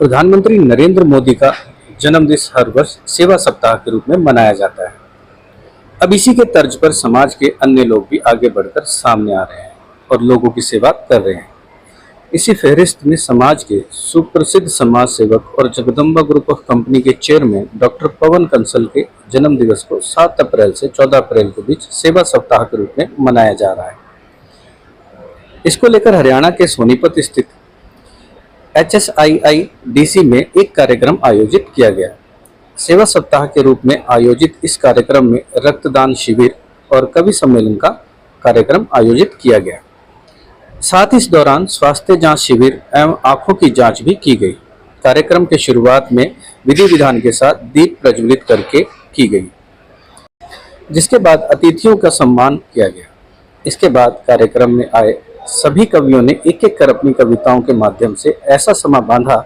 प्रधानमंत्री नरेंद्र मोदी का जन्मदिन हर वर्ष सेवा सप्ताह के रूप में मनाया जाता है। अब इसी के तर्ज पर समाज के अन्य लोग भी आगे बढ़कर सामने आ रहे हैं और लोगों की सेवा कर रहे हैं। इसी फहरिस्त में समाज के सुप्रसिद्ध समाज सेवक और जगदम्बा ग्रुप ऑफ कंपनी के चेयरमैन डॉक्टर पवन कंसल के जन्म दिवस को 7 अप्रैल से 14 अप्रैल के बीच सेवा सप्ताह के रूप में मनाया जा रहा है। इसको लेकर हरियाणा के सोनीपत स्थित HSIIDC में एक कार्यक्रम आयोजित किया गया। सेवा सप्ताह के रूप में आयोजित इस कार्यक्रम में रक्तदान शिविर और कवि सम्मेलन का कार्यक्रम आयोजित किया गया। साथ ही इस दौरान स्वास्थ्य जांच शिविर एवं आंखों की जांच भी की गई। कार्यक्रम के शुरुआत में विधि विधान के साथ दीप प्रज्वलित करके की गई, जिसके बाद अतिथियों का सम्मान किया गया। इसके बाद कार्यक्रम में आए सभी कवियों ने एक एक कर अपनी कविताओं के माध्यम से ऐसा समा बांधा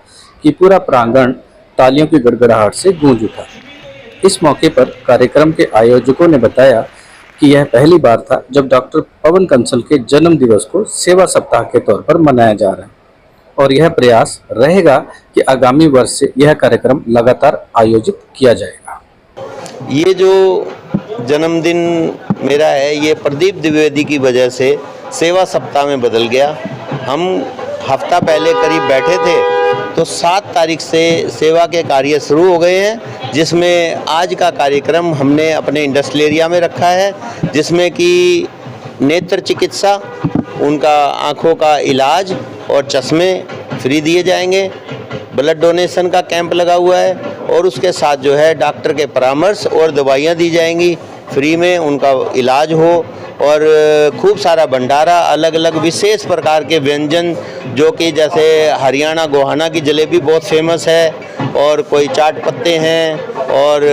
कि पूरा प्रांगण तालियों की गड़गड़ाहट से गूंज उठा। इस मौके पर कार्यक्रम के आयोजकों ने बताया कि यह पहली बार था जब डॉक्टर पवन कंसल के जन्म दिवस को सेवा सप्ताह के तौर पर मनाया जा रहा है और यह प्रयास रहेगा कि आगामी वर्ष से यह कार्यक्रम लगातार आयोजित किया जाएगा। ये जो जन्मदिन मेरा है ये प्रदीप द्विवेदी की वजह से सेवा सप्ताह में बदल गया। हम हफ्ता पहले करीब बैठे थे तो 7 तारीख से सेवा के कार्य शुरू हो गए हैं, जिसमें आज का कार्यक्रम हमने अपने इंडस्ट्रियल एरिया में रखा है, जिसमें कि नेत्र चिकित्सा, उनका आँखों का इलाज और चश्मे फ्री दिए जाएंगे। ब्लड डोनेशन का कैंप लगा हुआ है और उसके साथ जो है डॉक्टर के परामर्श और दवाइयाँ दी जाएंगी, फ्री में उनका इलाज हो। और खूब सारा भंडारा, अलग अलग विशेष प्रकार के व्यंजन, जो कि जैसे हरियाणा गोहाना की जलेबी बहुत फेमस है, और कोई चाट पत्ते हैं और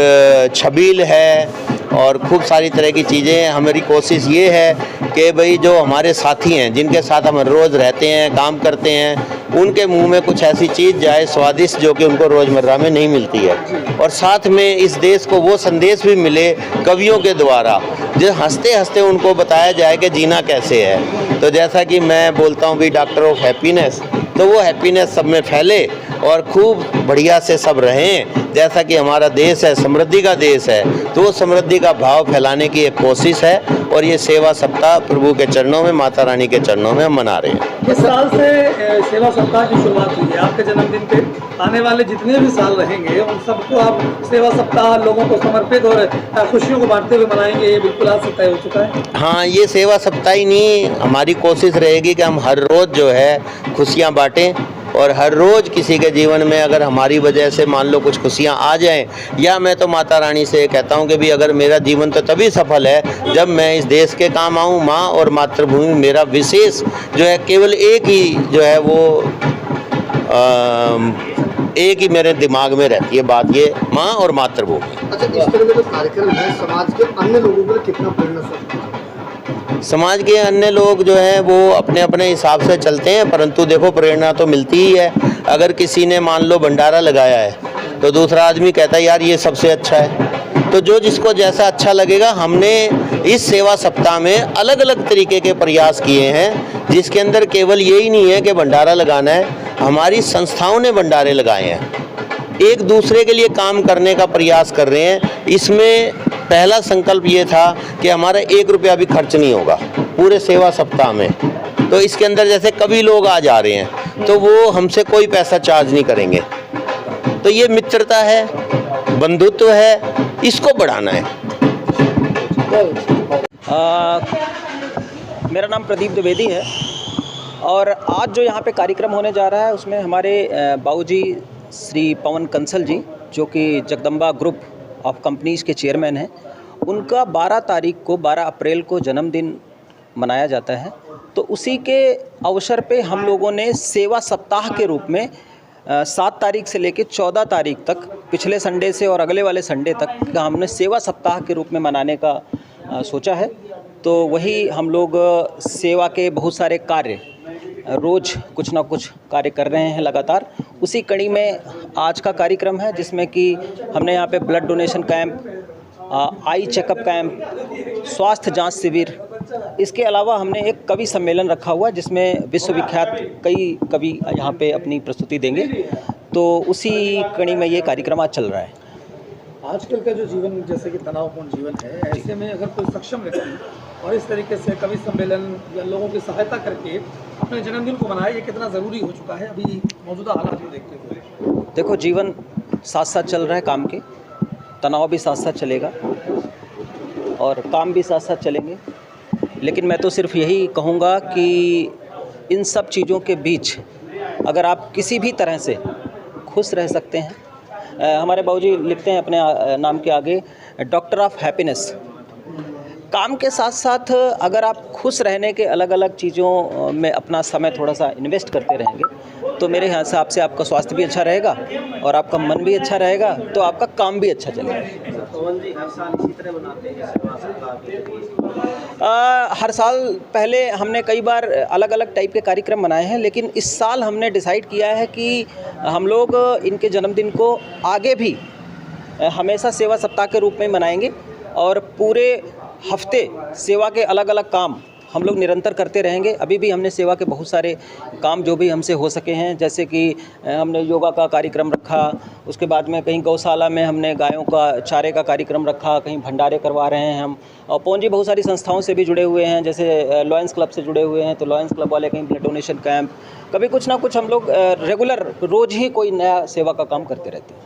छबील है और खूब सारी तरह की चीज़ें। हमारी कोशिश ये है कि भाई जो हमारे साथी हैं, जिनके साथ हम रोज़ रहते हैं, काम करते हैं, उनके मुंह में कुछ ऐसी चीज़ जाए स्वादिष्ट जो कि उनको रोज़मर्रा में नहीं मिलती है, और साथ में इस देश को वो संदेश भी मिले कवियों के द्वारा, जो हंसते हंसते उनको बताया जाए कि जीना कैसे है। तो जैसा कि मैं बोलता हूँ भी डॉक्टर ऑफ हैप्पीनेस, तो वो हैप्पीनेस सब में फैले और खूब बढ़िया से सब रहें। जैसा कि हमारा देश है, समृद्धि का देश है, तो वो समृद्धि का भाव फैलाने की एक कोशिश है और ये सेवा सप्ताह प्रभु के चरणों में, माता रानी के चरणों में हम मना रहे हैं। इस साल से सेवा सप्ताह की शुरुआत हुई है। आपके जन्मदिन पे आने वाले जितने भी साल रहेंगे उन सबको आप सेवा सप्ताह लोगों को समर्पित और खुशियों को बांटते हुए मनाएंगे, ये बिल्कुल आज से तय हो चुका है। हाँ, ये सेवा सप्ताह ही नहीं, हमारी कोशिश रहेगी कि हम हर रोज़ जो है खुशियाँ बांटें और हर रोज़ किसी के जीवन में अगर हमारी वजह से मान लो कुछ खुशियाँ आ जाएं, या मैं तो माता रानी से कहता हूँ कि भी अगर मेरा जीवन तो तभी सफल है जब मैं इस देश के काम आऊँ। माँ और मातृभूमि मेरा विशेष जो है, केवल एक ही जो है वो एक ही मेरे दिमाग में रहती है बात, ये माँ और मातृभूमि। अच्छा, इस तरह के जो कार्यक्रम है समाज के अन्य लोगों के लिए कितना प्रेरणा है? समाज के अन्य लोग जो हैं वो अपने अपने हिसाब से चलते हैं, परंतु देखो प्रेरणा तो मिलती ही है। अगर किसी ने मान लो भंडारा लगाया है तो दूसरा आदमी कहता है यार ये सबसे अच्छा है, तो जो जिसको जैसा अच्छा लगेगा। हमने इस सेवा सप्ताह में अलग अलग तरीके के प्रयास किए हैं, जिसके अंदर केवल यही नहीं है कि भंडारा लगाना है, हमारी संस्थाओं ने भंडारे लगाए हैं, एक दूसरे के लिए काम करने का प्रयास कर रहे हैं। इसमें पहला संकल्प ये था कि हमारा 1 रुपया भी खर्च नहीं होगा पूरे सेवा सप्ताह में। तो इसके अंदर जैसे कभी लोग आ जा रहे हैं तो वो हमसे कोई पैसा चार्ज नहीं करेंगे। तो ये मित्रता है, बंधुत्व है, इसको बढ़ाना है। मेरा नाम प्रदीप द्विवेदी है और आज जो यहाँ पे कार्यक्रम होने जा रहा है उसमें हमारे बाबूजी श्री पवन कंसल जी, जो कि जगदम्बा ग्रुप ऑफ कंपनीज़ के चेयरमैन हैं, उनका 12 अप्रैल को जन्मदिन मनाया जाता है। तो उसी के अवसर पे हम लोगों ने सेवा सप्ताह के रूप में 7 तारीख से लेकर 14 तारीख तक, पिछले संडे से और अगले वाले संडे तक का हमने सेवा सप्ताह के रूप में मनाने का सोचा है। तो वही हम लोग सेवा के बहुत सारे कार्य रोज़ कुछ ना कुछ कार्य कर रहे हैं लगातार। उसी कड़ी में आज का कार्यक्रम है, जिसमें कि हमने यहाँ पे blood donation camp, eye checkup camp, स्वास्थ्य जांच शिविर, इसके अलावा हमने एक कवि सम्मेलन रखा हुआ है जिसमें विश्वविख्यात कई कवि यहाँ पे अपनी प्रस्तुति देंगे। तो उसी कड़ी में ये कार्यक्रम आज चल रहा है। आजकल का जो जीवन जैसे कि तनावपूर्ण जीवन है, ऐसे में अगर कोई सक्षम व्यक्ति और इस तरीके से कवि सम्मेलन या लोगों की सहायता करके अपने जन्मदिन को मनाए, ये कितना ज़रूरी हो चुका है अभी मौजूदा हालात को देखते हुए? देखो, जीवन साथ साथ चल रहा है, काम के तनाव भी साथ साथ चलेगा और काम भी साथ साथ चलेंगे, लेकिन मैं तो सिर्फ यही कहूँगा कि इन सब चीज़ों के बीच अगर आप किसी भी तरह से खुश रह सकते हैं, हमारे बाबूजी लिखते हैं अपने नाम के आगे डॉक्टर ऑफ हैप्पीनेस। काम के साथ साथ अगर आप खुश रहने के अलग अलग चीज़ों में अपना समय थोड़ा सा इन्वेस्ट करते रहेंगे तो मेरे हिसाब से आपका स्वास्थ्य भी अच्छा रहेगा और आपका मन भी अच्छा रहेगा, तो आपका काम भी अच्छा चलेगा। पवन जी हर साल इसी तरह बनाते हैं सेवा सप्ताह? हर साल पहले हमने कई बार अलग अलग टाइप के कार्यक्रम बनाए हैं, लेकिन इस साल हमने डिसाइड किया है कि हम लोग इनके जन्मदिन को आगे भी हमेशा सेवा सप्ताह के रूप में मनाएंगे और पूरे हफ्ते सेवा के अलग अलग काम हम लोग निरंतर करते रहेंगे। अभी भी हमने सेवा के बहुत सारे काम जो भी हमसे हो सके हैं, जैसे कि हमने योगा का कार्यक्रम रखा, उसके बाद में कहीं गौशाला में हमने गायों का चारे का कार्यक्रम रखा, कहीं भंडारे करवा रहे हैं हम। और पवन जी बहुत सारी संस्थाओं से भी जुड़े हुए हैं, जैसे लॉयंस क्लब से जुड़े हुए हैं, तो लॉयंस क्लब वाले कहीं ब्लड डोनेशन कैंप, कभी कुछ ना कुछ हम लोग रेगुलर रोज़ ही कोई नया सेवा का काम करते रहते हैं।